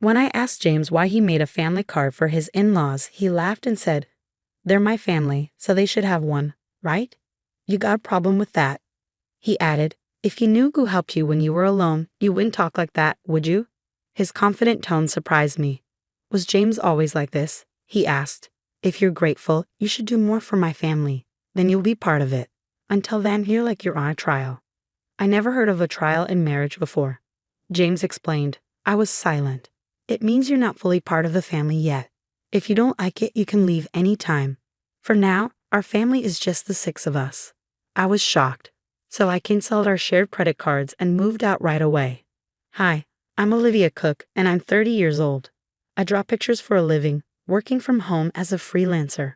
When I asked James why he made a family card for his in-laws, he laughed and said, "They're my family, so they should have one, right? You got a problem with that?" He added, "If you knew who helped you when you were alone, you wouldn't talk like that, would you?" His confident tone surprised me. Was James always like this? He asked. "If you're grateful, you should do more for my family. Then you'll be part of it. Until then, you're like you're on a trial." I never heard of a trial in marriage before. James explained. I was silent. "It means you're not fully part of the family yet. If you don't like it, you can leave any time. For now, our family is just the 6 of us." I was shocked. So I canceled our shared credit cards and moved out right away. "Hi, I'm Olivia Cook, and I'm 30 years old. I draw pictures for a living, working from home as a freelancer.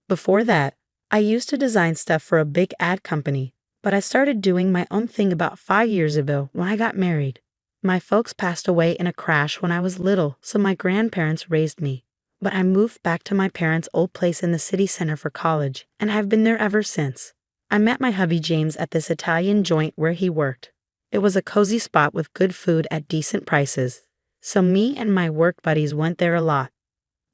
Before that, I used to design stuff for a big ad company, but I started doing my own thing about 5 years ago when I got married. My folks passed away in a crash when I was little, so my grandparents raised me. But I moved back to my parents' old place in the city center for college, and have been there ever since. I met my hubby James at this Italian joint where he worked. It was a cozy spot with good food at decent prices, so me and my work buddies went there a lot.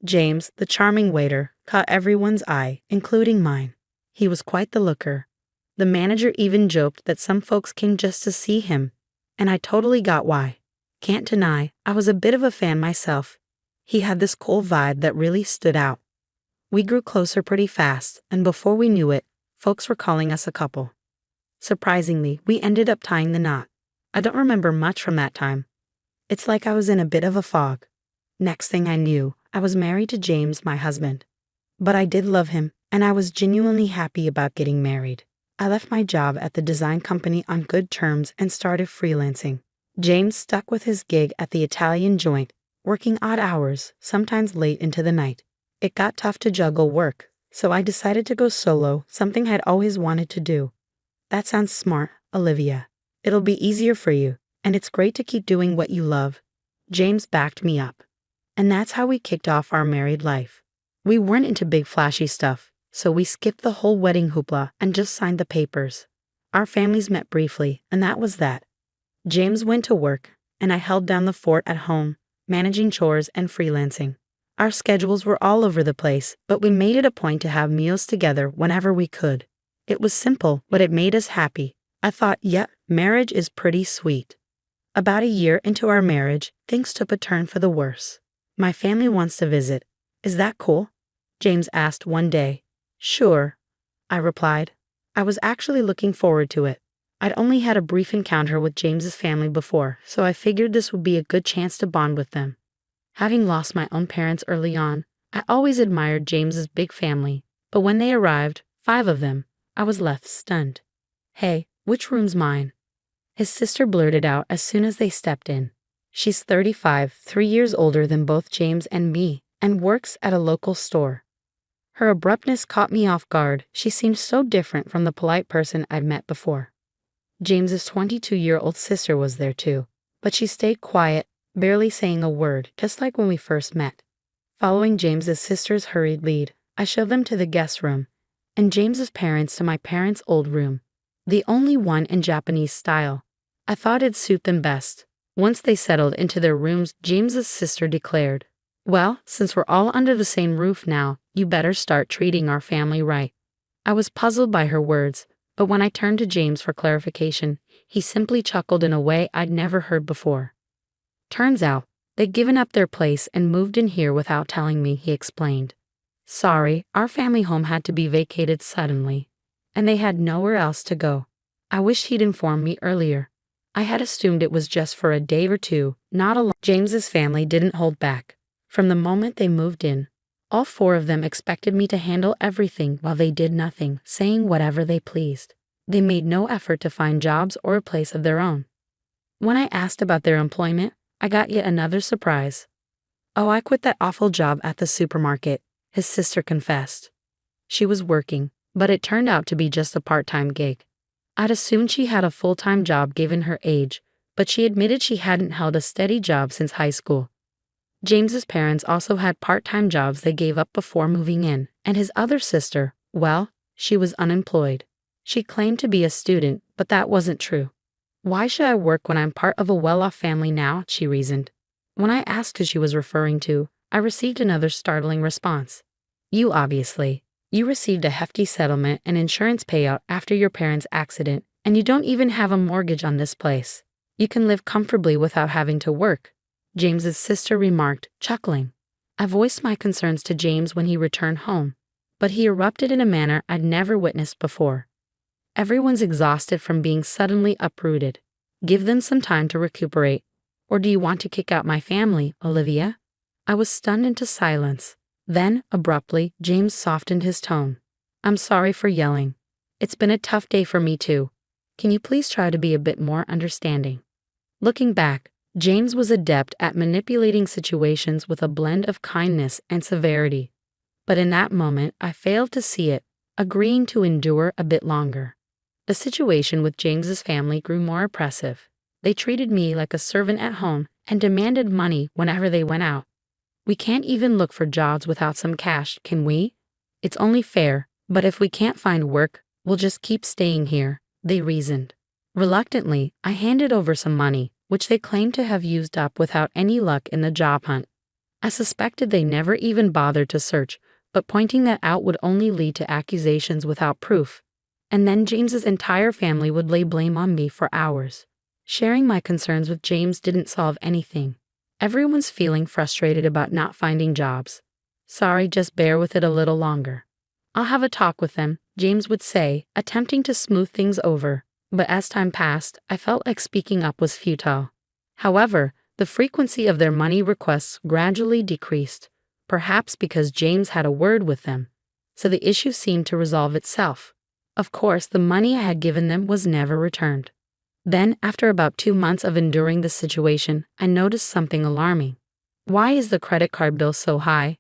James, the charming waiter, caught everyone's eye, including mine. He was quite the looker. The manager even joked that some folks came just to see him, and I totally got why. Can't deny, I was a bit of a fan myself. He had this cool vibe that really stood out. We grew closer pretty fast, and before we knew it, folks were calling us a couple. Surprisingly, we ended up tying the knot. I don't remember much from that time. It's like I was in a bit of a fog. Next thing I knew, I was married to James, my husband. But I did love him, and I was genuinely happy about getting married. I left my job at the design company on good terms and started freelancing. James stuck with his gig at the Italian joint, working odd hours, sometimes late into the night. It got tough to juggle work, so I decided to go solo, something I'd always wanted to do. That sounds smart, Olivia. It'll be easier for you, and it's great to keep doing what you love. James backed me up. And that's how we kicked off our married life. We weren't into big flashy stuff, so we skipped the whole wedding hoopla and just signed the papers. Our families met briefly, and that was that. James went to work, and I held down the fort at home, managing chores and freelancing. Our schedules were all over the place, but we made it a point to have meals together whenever we could. It was simple, but it made us happy. I thought, yep, marriage is pretty sweet. About a year into our marriage, things took a turn for the worse. My family wants to visit. Is that cool? James asked one day. Sure, I replied. I was actually looking forward to it. I'd only had a brief encounter with James's family before, so I figured this would be a good chance to bond with them. Having lost my own parents early on, I always admired James's big family, but when they arrived, 5 of them, I was left stunned. Hey, which room's mine? His sister blurted out as soon as they stepped in. She's 35, 3 years older than both James and me, and works at a local store. Her abruptness caught me off guard. She seemed so different from the polite person I'd met before. James's 22-year-old sister was there too, but she stayed quiet, barely saying a word, just like when we first met. Following James's sister's hurried lead, I showed them to the guest room, and James's parents to my parents' old room, the only one in Japanese style. I thought it'd suit them best. Once they settled into their rooms, James's sister declared, "Well, since we're all under the same roof now, you better start treating our family right." I was puzzled by her words, but when I turned to James for clarification, he simply chuckled in a way I'd never heard before. Turns out, they'd given up their place and moved in here without telling me, he explained. Sorry, our family home had to be vacated suddenly, and they had nowhere else to go. I wish he'd informed me earlier. I had assumed it was just for a day or two, not a long. James's family didn't hold back. From the moment they moved in, all 4 of them expected me to handle everything while they did nothing, saying whatever they pleased. They made no effort to find jobs or a place of their own. When I asked about their employment, I got yet another surprise. "Oh, I quit that awful job at the supermarket," his sister confessed. She was working, but it turned out to be just a part-time gig. I'd assumed she had a full-time job given her age, but she admitted she hadn't held a steady job since high school. James's parents also had part-time jobs they gave up before moving in, and his other sister, well, she was unemployed. She claimed to be a student, but that wasn't true. "Why should I work when I'm part of a well-off family now?" she reasoned. When I asked who she was referring to, I received another startling response. You obviously. You received a hefty settlement and insurance payout after your parents' accident, and you don't even have a mortgage on this place. You can live comfortably without having to work, James's sister remarked, chuckling. I voiced my concerns to James when he returned home, but he erupted in a manner I'd never witnessed before. Everyone's exhausted from being suddenly uprooted. Give them some time to recuperate. Or do you want to kick out my family, Olivia? I was stunned into silence. Then, abruptly, James softened his tone. I'm sorry for yelling. It's been a tough day for me too. Can you please try to be a bit more understanding? Looking back, James was adept at manipulating situations with a blend of kindness and severity. But in that moment, I failed to see it, agreeing to endure a bit longer. The situation with James's family grew more oppressive. They treated me like a servant at home and demanded money whenever they went out. We can't even look for jobs without some cash, can we? It's only fair, but if we can't find work, we'll just keep staying here, they reasoned. Reluctantly, I handed over some money, which they claimed to have used up without any luck in the job hunt. I suspected they never even bothered to search, but pointing that out would only lead to accusations without proof. And then James's entire family would lay blame on me for hours. Sharing my concerns with James didn't solve anything. Everyone's feeling frustrated about not finding jobs. Sorry, just bear with it a little longer. I'll have a talk with them, James would say, attempting to smooth things over. But as time passed, I felt like speaking up was futile. However, the frequency of their money requests gradually decreased, perhaps because James had a word with them. So the issue seemed to resolve itself. Of course, the money I had given them was never returned. Then, after about 2 months of enduring the situation, I noticed something alarming. Why is the credit card bill so high?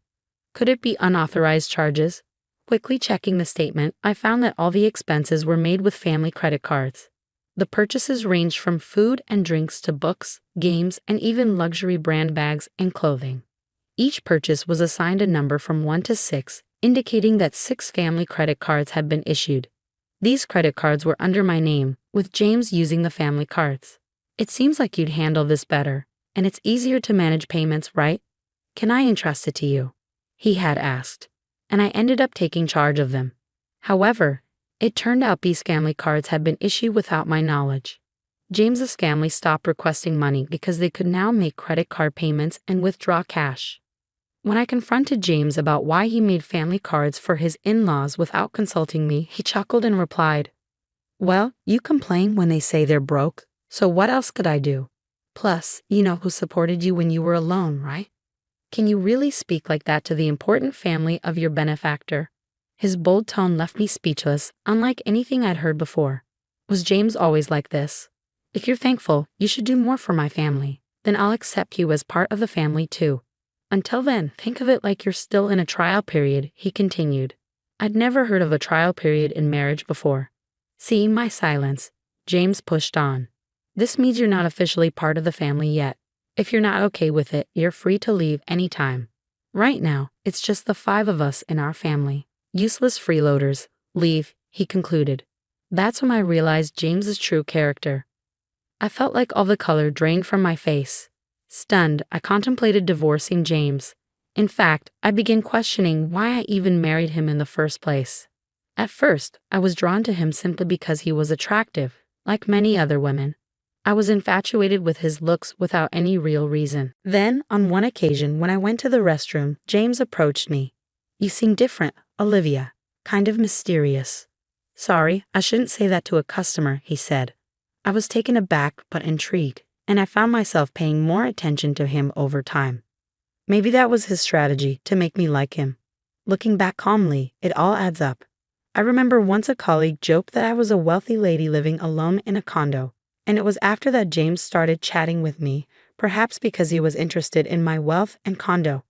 Could it be unauthorized charges? Quickly checking the statement, I found that all the expenses were made with family credit cards. The purchases ranged from food and drinks to books, games, and even luxury brand bags and clothing. Each purchase was assigned a number from 1 to 6, indicating that 6 family credit cards had been issued. These credit cards were under my name, with James using the family cards. It seems like you'd handle this better, and it's easier to manage payments, right? Can I entrust it to you? He had asked, and I ended up taking charge of them. However, it turned out these family cards had been issued without my knowledge. James's family stopped requesting money because they could now make credit card payments and withdraw cash. When I confronted James about why he made family cards for his in-laws without consulting me, he chuckled and replied, well, you complain when they say they're broke, so what else could I do? Plus, you know who supported you when you were alone, right? Can you really speak like that to the important family of your benefactor? His bold tone left me speechless, unlike anything I'd heard before. Was James always like this? If you're thankful, you should do more for my family. Then I'll accept you as part of the family too. Until then, think of it like you're still in a trial period, he continued. I'd never heard of a trial period in marriage before. Seeing my silence, James pushed on. This means you're not officially part of the family yet. If you're not okay with it, you're free to leave anytime. Right now, it's just the 5 of us in our family. Useless freeloaders. Leave, he concluded. That's when I realized James's true character. I felt like all the color drained from my face. Stunned, I contemplated divorcing James. In fact, I began questioning why I even married him in the first place. At first, I was drawn to him simply because he was attractive, like many other women. I was infatuated with his looks without any real reason. Then, on one occasion when I went to the restroom, James approached me. You seem different, Olivia. Kind of mysterious. Sorry, I shouldn't say that to a customer, he said. I was taken aback but intrigued, and I found myself paying more attention to him over time. Maybe that was his strategy to make me like him. Looking back calmly, it all adds up. I remember once a colleague joked that I was a wealthy lady living alone in a condo, and it was after that James started chatting with me, perhaps because he was interested in my wealth and condo.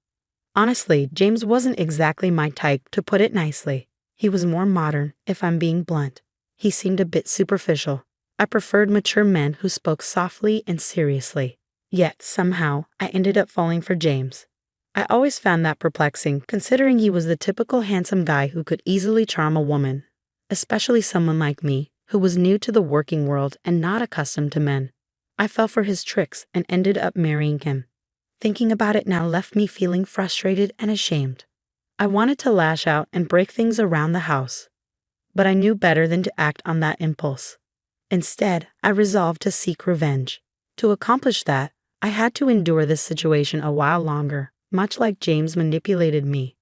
Honestly, James wasn't exactly my type, to put it nicely. He was more modern, if I'm being blunt. He seemed a bit superficial. I preferred mature men who spoke softly and seriously. Yet, somehow, I ended up falling for James. I always found that perplexing, considering he was the typical handsome guy who could easily charm a woman, especially someone like me, who was new to the working world and not accustomed to men. I fell for his tricks and ended up marrying him. Thinking about it now left me feeling frustrated and ashamed. I wanted to lash out and break things around the house, but I knew better than to act on that impulse. Instead, I resolved to seek revenge. To accomplish that, I had to endure this situation a while longer, much like James manipulated me.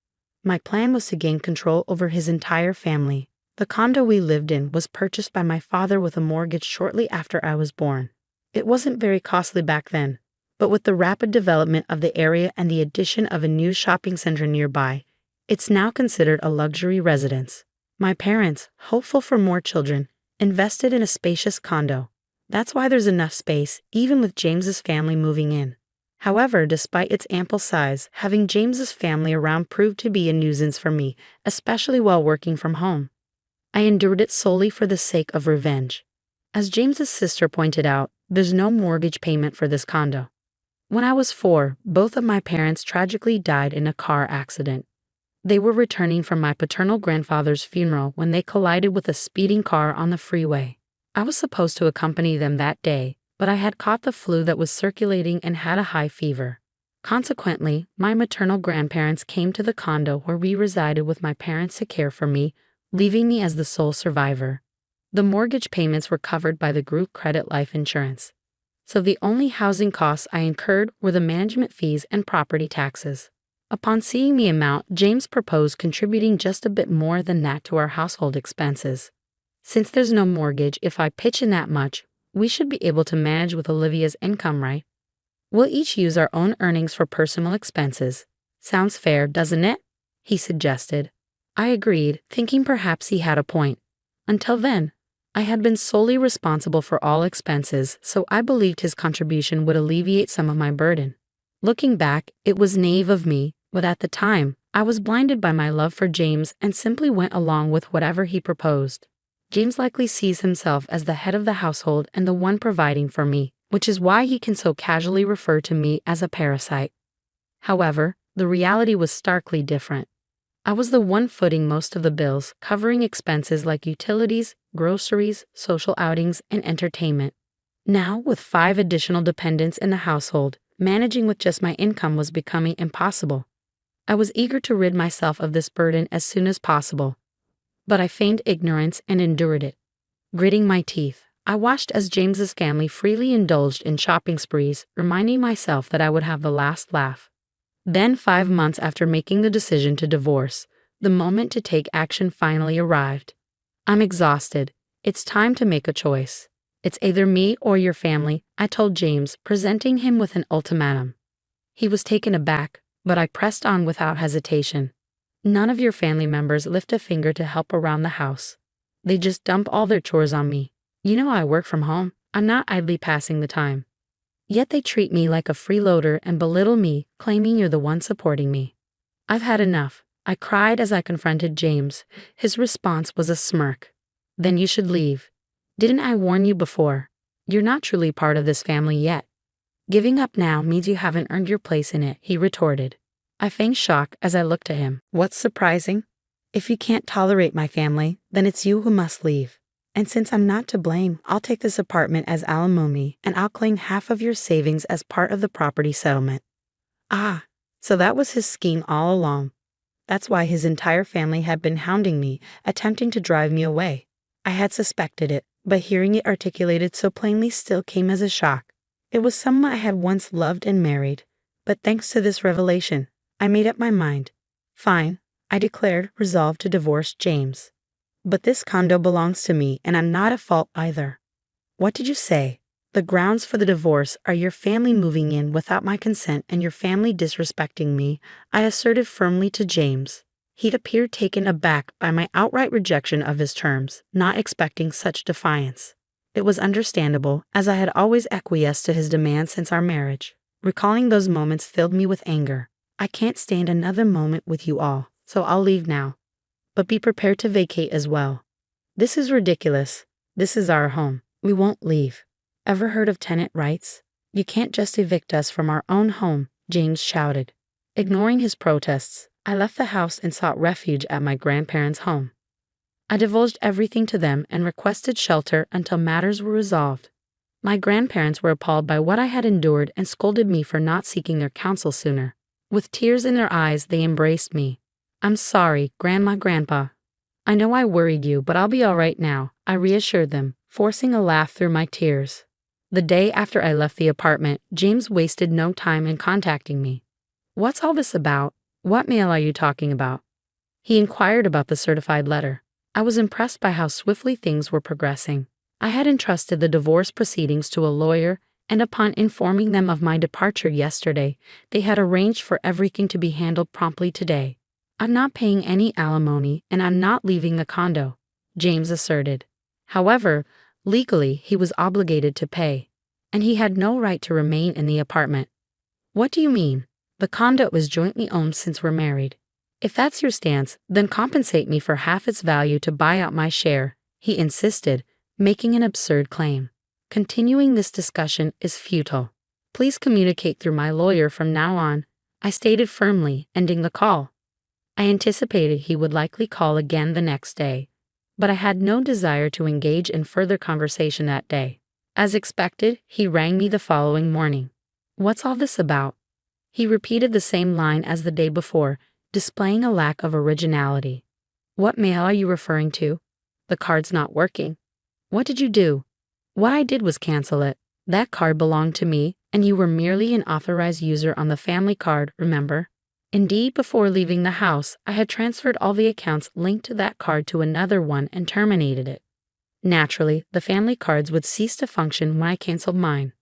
My plan was to gain control over his entire family. The condo we lived in was purchased by my father with a mortgage shortly after I was born. It wasn't very costly back then, but with the rapid development of the area and the addition of a new shopping center nearby, it's now considered a luxury residence. My parents, hopeful for more children, invested in a spacious condo. That's why there's enough space, even with James's family moving in. However, despite its ample size, having James's family around proved to be a nuisance for me, especially while working from home. I endured it solely for the sake of revenge. As James's sister pointed out, there's no mortgage payment for this condo. When I was 4, both of my parents tragically died in a car accident. They were returning from my paternal grandfather's funeral when they collided with a speeding car on the freeway. I was supposed to accompany them that day, but I had caught the flu that was circulating and had a high fever. Consequently, my maternal grandparents came to the condo where we resided with my parents to care for me, leaving me as the sole survivor. The mortgage payments were covered by the group credit life insurance, so the only housing costs I incurred were the management fees and property taxes. Upon seeing the amount, James proposed contributing just a bit more than that to our household expenses. Since there's no mortgage, if I pitch in that much, we should be able to manage with Olivia's income, right? We'll each use our own earnings for personal expenses. Sounds fair, doesn't it? He suggested. I agreed, thinking perhaps he had a point. Until then, I had been solely responsible for all expenses, so I believed his contribution would alleviate some of my burden. Looking back, it was naive of me, but at the time, I was blinded by my love for James and simply went along with whatever he proposed. James likely sees himself as the head of the household and the one providing for me, which is why he can so casually refer to me as a parasite. However, the reality was starkly different. I was the one footing most of the bills, covering expenses like utilities, groceries, social outings, and entertainment. Now, with 5 additional dependents in the household, managing with just my income was becoming impossible. I was eager to rid myself of this burden as soon as possible, but I feigned ignorance and endured it. Gritting my teeth, I watched as James's family freely indulged in shopping sprees, reminding myself that I would have the last laugh. Then, 5 months after making the decision to divorce, the moment to take action finally arrived. I'm exhausted. It's time to make a choice. It's either me or your family, I told James, presenting him with an ultimatum. He was taken aback, but I pressed on without hesitation. None of your family members lift a finger to help around the house. They just dump all their chores on me. You know I work from home. I'm not idly passing the time. Yet they treat me like a freeloader and belittle me, claiming you're the one supporting me. I've had enough. I cried as I confronted James. His response was a smirk. Then you should leave. Didn't I warn you before? You're not truly part of this family yet. Giving up now means you haven't earned your place in it, he retorted. I feigned shock as I looked at him. What's surprising? If you can't tolerate my family, then it's you who must leave. And since I'm not to blame, I'll take this apartment as alimony and I'll claim half of your savings as part of the property settlement. Ah, so that was his scheme all along. That's why his entire family had been hounding me, attempting to drive me away. I had suspected it, but hearing it articulated so plainly still came as a shock. It was someone I had once loved and married, but thanks to this revelation, I made up my mind. Fine, I declared, resolved to divorce James. But this condo belongs to me, and I'm not at fault either. What did you say? The grounds for the divorce are your family moving in without my consent and your family disrespecting me, I asserted firmly to James. He'd appeared taken aback by my outright rejection of his terms, not expecting such defiance. It was understandable, as I had always acquiesced to his demands since our marriage. Recalling those moments filled me with anger. I can't stand another moment with you all, so I'll leave now. But be prepared to vacate as well. This is ridiculous. This is our home. We won't leave. Ever heard of tenant rights? You can't just evict us from our own home, James shouted. Ignoring his protests, I left the house and sought refuge at my grandparents' home. I divulged everything to them and requested shelter until matters were resolved. My grandparents were appalled by what I had endured and scolded me for not seeking their counsel sooner. With tears in their eyes, they embraced me. "I'm sorry, Grandma, Grandpa. I know I worried you, but I'll be all right now," I reassured them, forcing a laugh through my tears. The day after I left the apartment, James wasted no time in contacting me. "What's all this about? What mail are you talking about?" He inquired about the certified letter. I was impressed by how swiftly things were progressing. I had entrusted the divorce proceedings to a lawyer, and upon informing them of my departure yesterday, they had arranged for everything to be handled promptly today. "I'm not paying any alimony, and I'm not leaving the condo," James asserted. However, legally he was obligated to pay, and he had no right to remain in the apartment. "What do you mean? The condo is jointly owned since we're married. If that's your stance, then compensate me for half its value to buy out my share," he insisted, making an absurd claim. "Continuing this discussion is futile. Please communicate through my lawyer from now on," I stated firmly, ending the call. I anticipated he would likely call again the next day, but I had no desire to engage in further conversation that day. As expected, he rang me the following morning. "What's all this about?" He repeated the same line as the day before, displaying a lack of originality. "What mail are you referring to? The card's not working." "What did you do?" "What I did was cancel it. That card belonged to me, and you were merely an authorized user on the family card, remember? Indeed, before leaving the house, I had transferred all the accounts linked to that card to another one and terminated it. Naturally, the family cards would cease to function when I canceled mine.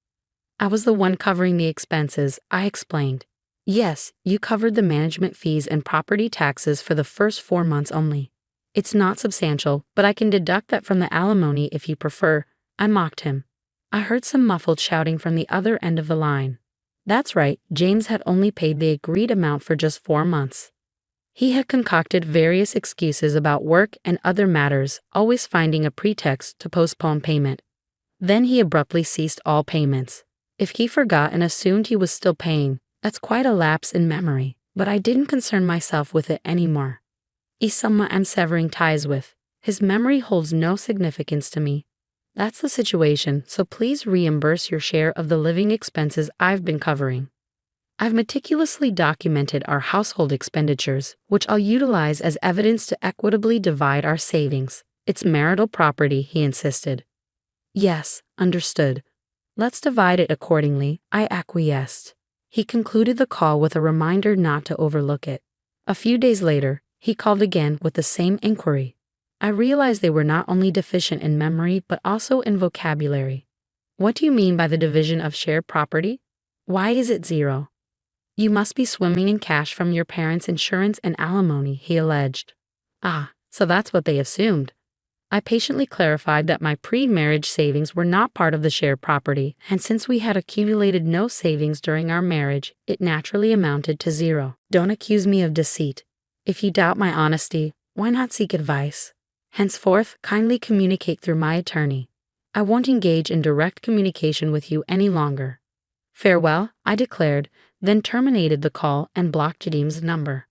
I was the one covering the expenses," I explained. "Yes, you covered the management fees and property taxes for the first 4 months only. It's not substantial, but I can deduct that from the alimony if you prefer," I mocked him. I heard some muffled shouting from the other end of the line. That's right, James had only paid the agreed amount for just 4 months. He had concocted various excuses about work and other matters, always finding a pretext to postpone payment. Then he abruptly ceased all payments. If he forgot and assumed he was still paying, that's quite a lapse in memory, but I didn't concern myself with it anymore. He's someone I'm severing ties with. His memory holds no significance to me. That's the situation, so please reimburse your share of the living expenses I've been covering. I've meticulously documented our household expenditures, which I'll utilize as evidence to equitably divide our savings. It's marital property, he insisted. Yes, understood. Let's divide it accordingly, I acquiesced. He concluded the call with a reminder not to overlook it. A few days later, he called again with the same inquiry. I realized they were not only deficient in memory but also in vocabulary. "What do you mean by the division of shared property? Why is it 0? You must be swimming in cash from your parents' insurance and alimony," he alleged. "Ah, so that's what they assumed." I patiently clarified that my pre-marriage savings were not part of the shared property, and since we had accumulated no savings during our marriage, it naturally amounted to 0. Don't accuse me of deceit. If you doubt my honesty, why not seek advice? Henceforth, kindly communicate through my attorney. I won't engage in direct communication with you any longer. Farewell, I declared, then terminated the call and blocked James' number.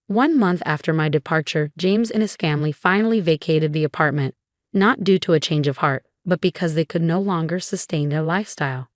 1 month after my departure, James and his family finally vacated the apartment, not due to a change of heart, but because they could no longer sustain their lifestyle.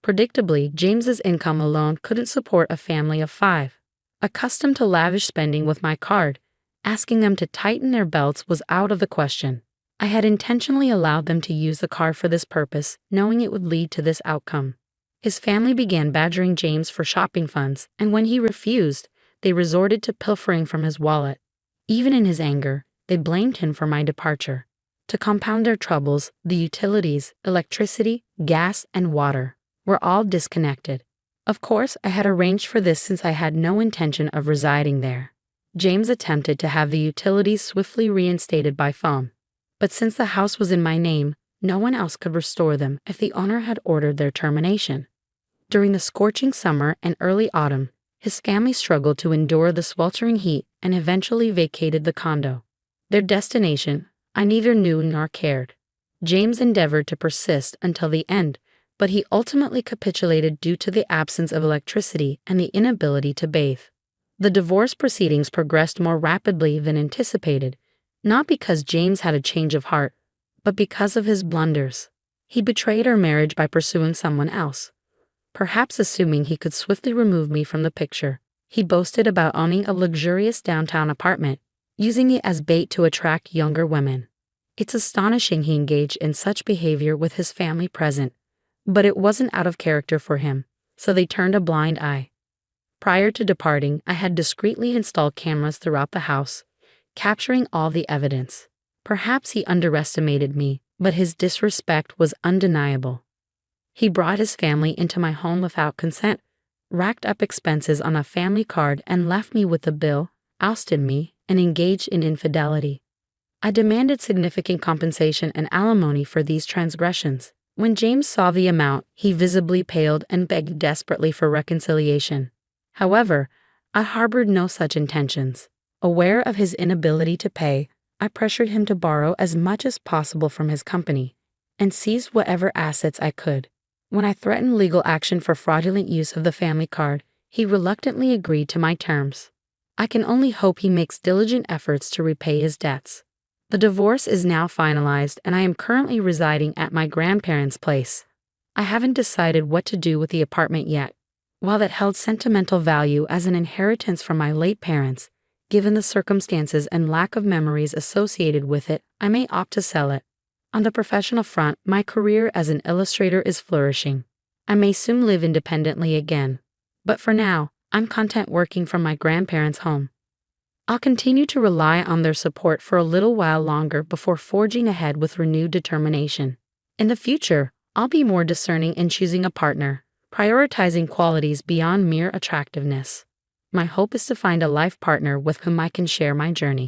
Predictably, James's income alone couldn't support a family of 5. Accustomed to lavish spending with my card, asking them to tighten their belts was out of the question. I had intentionally allowed them to use the card for this purpose, knowing it would lead to this outcome. His family began badgering James for shopping funds, and when he refused, they resorted to pilfering from his wallet. Even in his anger, they blamed him for my departure. To compound their troubles, the utilities, electricity, gas, and water were all disconnected. Of course, I had arranged for this since I had no intention of residing there. James attempted to have the utilities swiftly reinstated by phone, but since the house was in my name, no one else could restore them if the owner had ordered their termination. During the scorching summer and early autumn, his family struggled to endure the sweltering heat and eventually vacated the condo. Their destination, I neither knew nor cared. James endeavored to persist until the end, but he ultimately capitulated due to the absence of electricity and the inability to bathe. The divorce proceedings progressed more rapidly than anticipated, not because James had a change of heart, but because of his blunders. He betrayed our marriage by pursuing someone else. Perhaps assuming he could swiftly remove me from the picture, he boasted about owning a luxurious downtown apartment, using it as bait to attract younger women. It's astonishing he engaged in such behavior with his family present, but it wasn't out of character for him, so they turned a blind eye. Prior to departing, I had discreetly installed cameras throughout the house, capturing all the evidence. Perhaps he underestimated me, but his disrespect was undeniable. He brought his family into my home without consent, racked up expenses on a family card and left me with a bill, ousted me, and engaged in infidelity. I demanded significant compensation and alimony for these transgressions. When James saw the amount, he visibly paled and begged desperately for reconciliation. However, I harbored no such intentions. Aware of his inability to pay, I pressured him to borrow as much as possible from his company and seized whatever assets I could. When I threatened legal action for fraudulent use of the family card, he reluctantly agreed to my terms. I can only hope he makes diligent efforts to repay his debts. The divorce is now finalized and I am currently residing at my grandparents' place. I haven't decided what to do with the apartment yet. While it held sentimental value as an inheritance from my late parents, given the circumstances and lack of memories associated with it, I may opt to sell it. On the professional front, my career as an illustrator is flourishing. I may soon live independently again. But for now, I'm content working from my grandparents' home. I'll continue to rely on their support for a little while longer before forging ahead with renewed determination. In the future, I'll be more discerning in choosing a partner, prioritizing qualities beyond mere attractiveness. My hope is to find a life partner with whom I can share my journey.